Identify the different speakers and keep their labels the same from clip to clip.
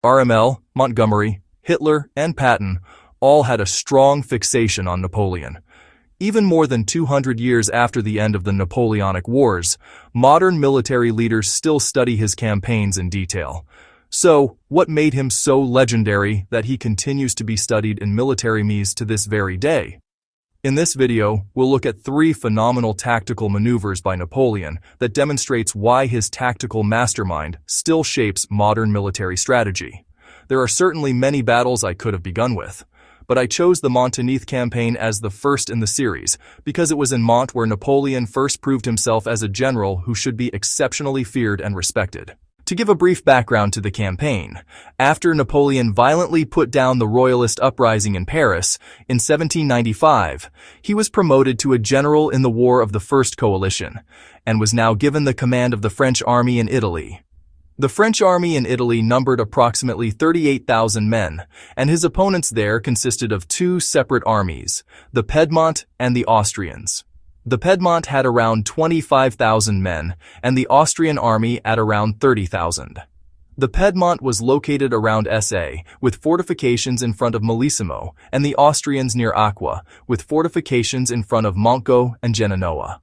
Speaker 1: Rommel, Montgomery, Hitler, and Patton all had a strong fixation on Napoleon. Even more than 200 years after the end of the Napoleonic Wars, modern military leaders still study his campaigns in detail. So, what made him so legendary that he continues to be studied in military memes to this very day? In this video, we'll look at 3 phenomenal tactical maneuvers by Napoleon that demonstrates why his tactical mastermind still shapes modern military strategy. There are certainly many battles I could have begun with, but I chose the Monteneath campaign as the first in the series because it was in Mont where Napoleon first proved himself as a general who should be exceptionally feared and respected. To give a brief background to the campaign, after Napoleon violently put down the Royalist uprising in Paris in 1795, he was promoted to a general in the War of the First Coalition, and was now given the command of the French army in Italy. The French army in Italy numbered approximately 38,000 men, and his opponents there consisted of 2 separate armies, the Piedmont and the Austrians. The Piedmont had around 25,000 men, and the Austrian army at around 30,000. The Piedmont was located around SA, with fortifications in front of Malissimo, and the Austrians near Aqua, with fortifications in front of Monco and Genoa.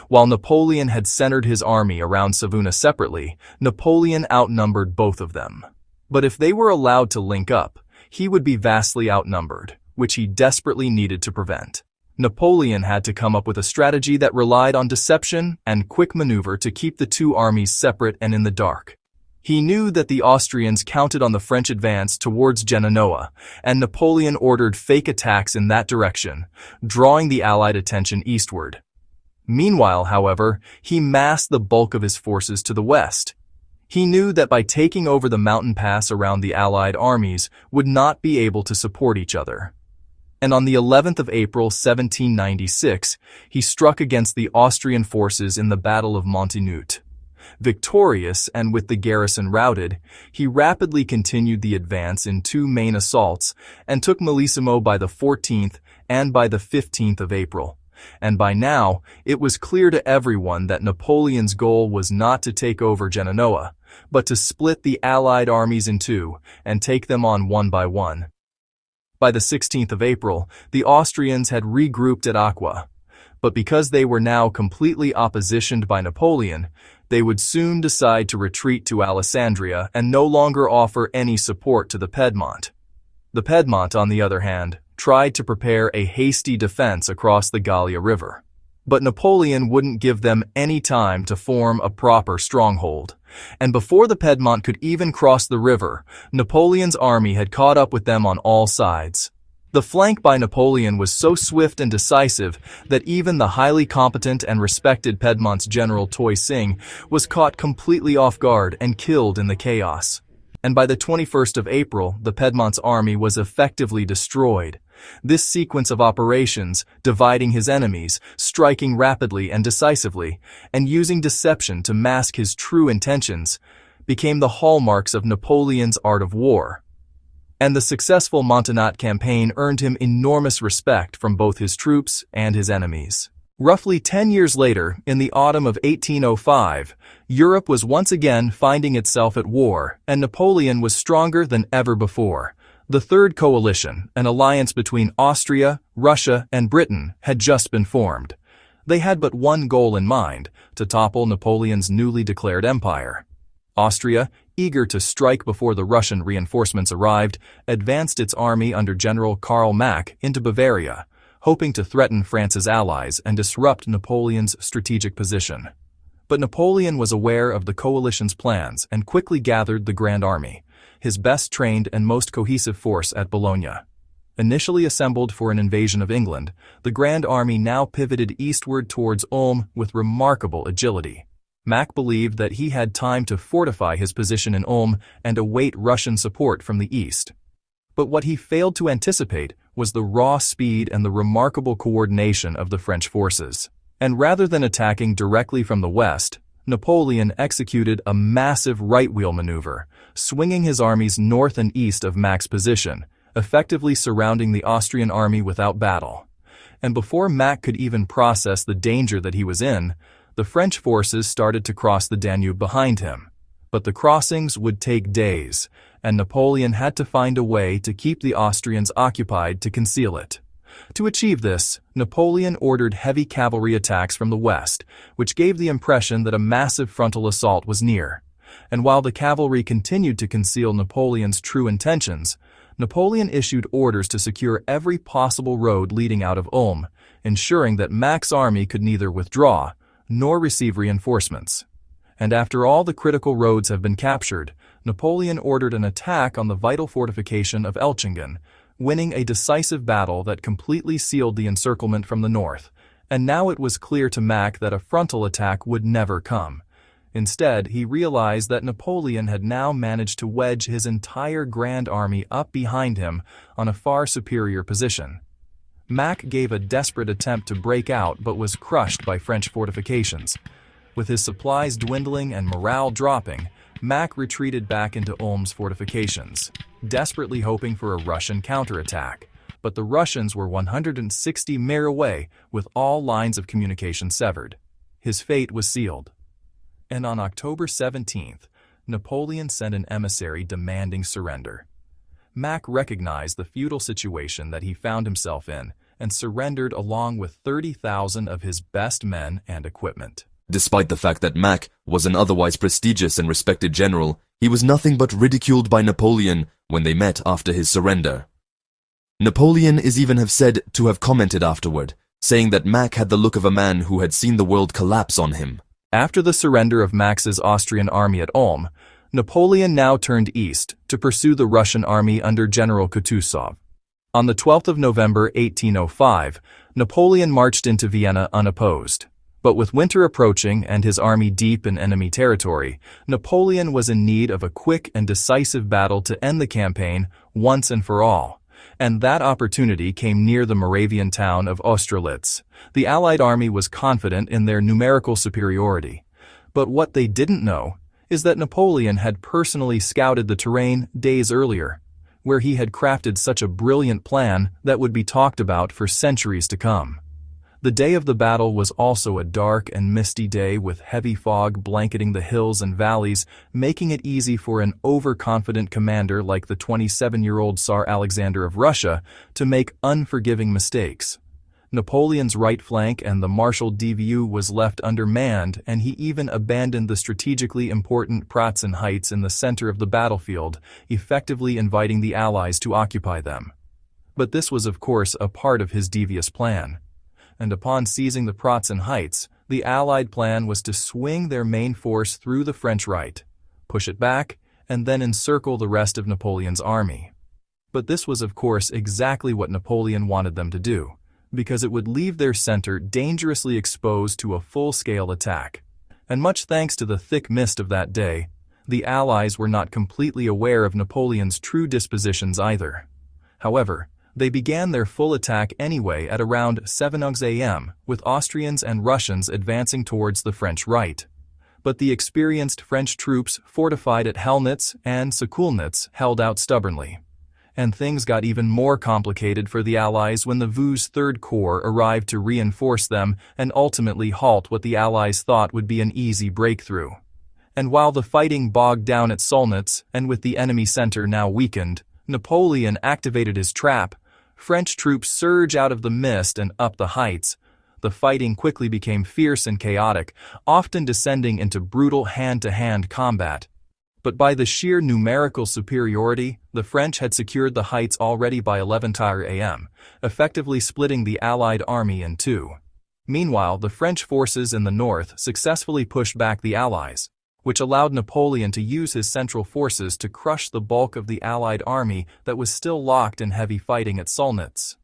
Speaker 1: While Napoleon had centered his army around Savona separately, Napoleon outnumbered both of them. But if they were allowed to link up, he would be vastly outnumbered, which he desperately needed to prevent. Napoleon had to come up with a strategy that relied on deception and quick maneuver to keep the 2 armies separate and in the dark. He knew that the Austrians counted on the French advance towards Genoa, and Napoleon ordered fake attacks in that direction, drawing the Allied attention eastward. Meanwhile, however, he massed the bulk of his forces to the west. He knew that by taking over the mountain pass around the Allied armies would not be able to support each other. And on the 11th of April 1796, he struck against the Austrian forces in the Battle of Monteneath. Victorious and with the garrison routed, he rapidly continued the advance in 2 main assaults and took Malissimo by the 14th and by the 15th of April. And by now, it was clear to everyone that Napoleon's goal was not to take over Genoa, but to split the Allied armies in 2 and take them on one by one. By the 16th of April, the Austrians had regrouped at Aqua, but because they were now completely oppositioned by Napoleon, they would soon decide to retreat to Alessandria and no longer offer any support to the Piedmont. The Piedmont, on the other hand, tried to prepare a hasty defense across the Gallia River. But Napoleon wouldn't give them any time to form a proper stronghold, and before the Piedmont could even cross the river, Napoleon's army had caught up with them on all sides. The flank by Napoleon was so swift and decisive that even the highly competent and respected Piedmont's General Toy-Singh was caught completely off guard and killed in the chaos. And by the 21st of April, the Piedmont's army was effectively destroyed. This sequence of operations, dividing his enemies, striking rapidly and decisively, and using deception to mask his true intentions, became the hallmarks of Napoleon's art of war. And the successful Monteneath campaign earned him enormous respect from both his troops and his enemies. Roughly 10 years later, in the autumn of 1805, Europe was once again finding itself at war, and Napoleon was stronger than ever before. The Third Coalition, an alliance between Austria, Russia, and Britain, had just been formed. They had but one goal in mind: to topple Napoleon's newly declared empire. Austria, eager to strike before the Russian reinforcements arrived, advanced its army under General Karl Mack into Bavaria, hoping to threaten France's allies and disrupt Napoleon's strategic position. But Napoleon was aware of the coalition's plans and quickly gathered the Grand Army, his best trained and most cohesive force at Bologna. Initially assembled for an invasion of England, the Grand Army now pivoted eastward towards Ulm with remarkable agility. Mack believed that he had time to fortify his position in Ulm and await Russian support from the east. But what he failed to anticipate was the raw speed and the remarkable coordination of the French forces. And rather than attacking directly from the west, Napoleon executed a massive right-wheel maneuver, swinging his armies north and east of Mack's position, effectively surrounding the Austrian army without battle. And before Mack could even process the danger that he was in, the French forces started to cross the Danube behind him. But the crossings would take days, and Napoleon had to find a way to keep the Austrians occupied to conceal it. To achieve this, Napoleon ordered heavy cavalry attacks from the west, which gave the impression that a massive frontal assault was near. And while the cavalry continued to conceal Napoleon's true intentions, Napoleon issued orders to secure every possible road leading out of Ulm, ensuring that Mack's army could neither withdraw nor receive reinforcements. And after all the critical roads have been captured, Napoleon ordered an attack on the vital fortification of Elchingen, winning a decisive battle that completely sealed the encirclement from the north. And now it was clear to Mack that a frontal attack would never come. Instead, he realized that Napoleon had now managed to wedge his entire Grand Army up behind him on a far superior position. Mack gave a desperate attempt to break out but was crushed by French fortifications. With his supplies dwindling and morale dropping, Mack retreated back into Ulm's fortifications, desperately hoping for a Russian counterattack. But the Russians were 160 miles away, with all lines of communication severed. His fate was sealed. And on October 17th, Napoleon sent an emissary demanding surrender. Mack recognized the futile situation that he found himself in and surrendered along with 30,000 of his best men and equipment.
Speaker 2: Despite the fact that Mack was an otherwise prestigious and respected general, he was nothing but ridiculed by Napoleon when they met after his surrender. Napoleon is even said to have commented afterward, saying that Mack had the look of a man who had seen the world collapse on him.
Speaker 1: After the surrender of Max's Austrian army at Ulm, Napoleon now turned east to pursue the Russian army under General Kutuzov. On the 12th of November 1805, Napoleon marched into Vienna unopposed. But with winter approaching and his army deep in enemy territory, Napoleon was in need of a quick and decisive battle to end the campaign once and for all. And that opportunity came near the Moravian town of Austerlitz. The Allied army was confident in their numerical superiority. But what they didn't know is that Napoleon had personally scouted the terrain days earlier, where he had crafted such a brilliant plan that would be talked about for centuries to come. The day of the battle was also a dark and misty day with heavy fog blanketing the hills and valleys, making it easy for an overconfident commander like the 27-year-old Tsar Alexander of Russia to make unforgiving mistakes. Napoleon's right flank and the Marshal Dvu was left undermanned, and he even abandoned the strategically important Pratzen Heights in the center of the battlefield, effectively inviting the Allies to occupy them. But this was of course a part of his devious plan. And upon seizing the Pratzen Heights, the Allied plan was to swing their main force through the French right, push it back, and then encircle the rest of Napoleon's army. But this was of course exactly what Napoleon wanted them to do, because it would leave their center dangerously exposed to a full-scale attack. And much thanks to the thick mist of that day, the Allies were not completely aware of Napoleon's true dispositions either. However, they began their full attack anyway at around 7 a.m., with Austrians and Russians advancing towards the French right. But the experienced French troops fortified at Hellnitz and Sokolnitz held out stubbornly. And things got even more complicated for the Allies when the Vaux's Third Corps arrived to reinforce them and ultimately halt what the Allies thought would be an easy breakthrough. And while the fighting bogged down at Solnitz, and with the enemy center now weakened, Napoleon activated his trap. French troops surge out of the mist and up the heights. The fighting quickly became fierce and chaotic, often descending into brutal hand-to-hand combat. But by the sheer numerical superiority, the French had secured the heights already by 11 a.m., effectively splitting the Allied army in two. Meanwhile, the French forces in the north successfully pushed back the Allies, which allowed Napoleon to use his central forces to crush the bulk of the Allied army that was still locked in heavy fighting at Solnitz.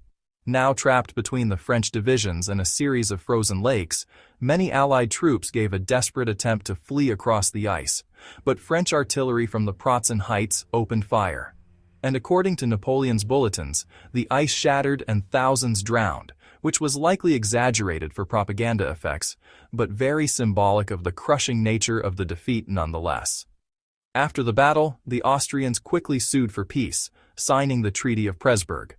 Speaker 1: Now trapped between the French divisions and a series of frozen lakes, many Allied troops gave a desperate attempt to flee across the ice, but French artillery from the Pratzen Heights opened fire. And according to Napoleon's bulletins, the ice shattered and thousands drowned, which was likely exaggerated for propaganda effects, but very symbolic of the crushing nature of the defeat nonetheless. After the battle, the Austrians quickly sued for peace, signing the Treaty of Pressburg.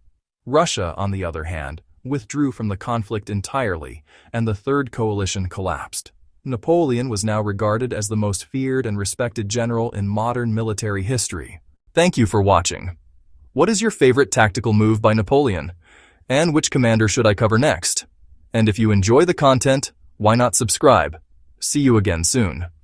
Speaker 1: Russia, on the other hand, withdrew from the conflict entirely, and the Third Coalition collapsed. Napoleon was now regarded as the most feared and respected general in modern military history. Thank you for watching. What is your favorite tactical move by Napoleon? And which commander should I cover next? And if you enjoy the content, why not subscribe? See you again soon.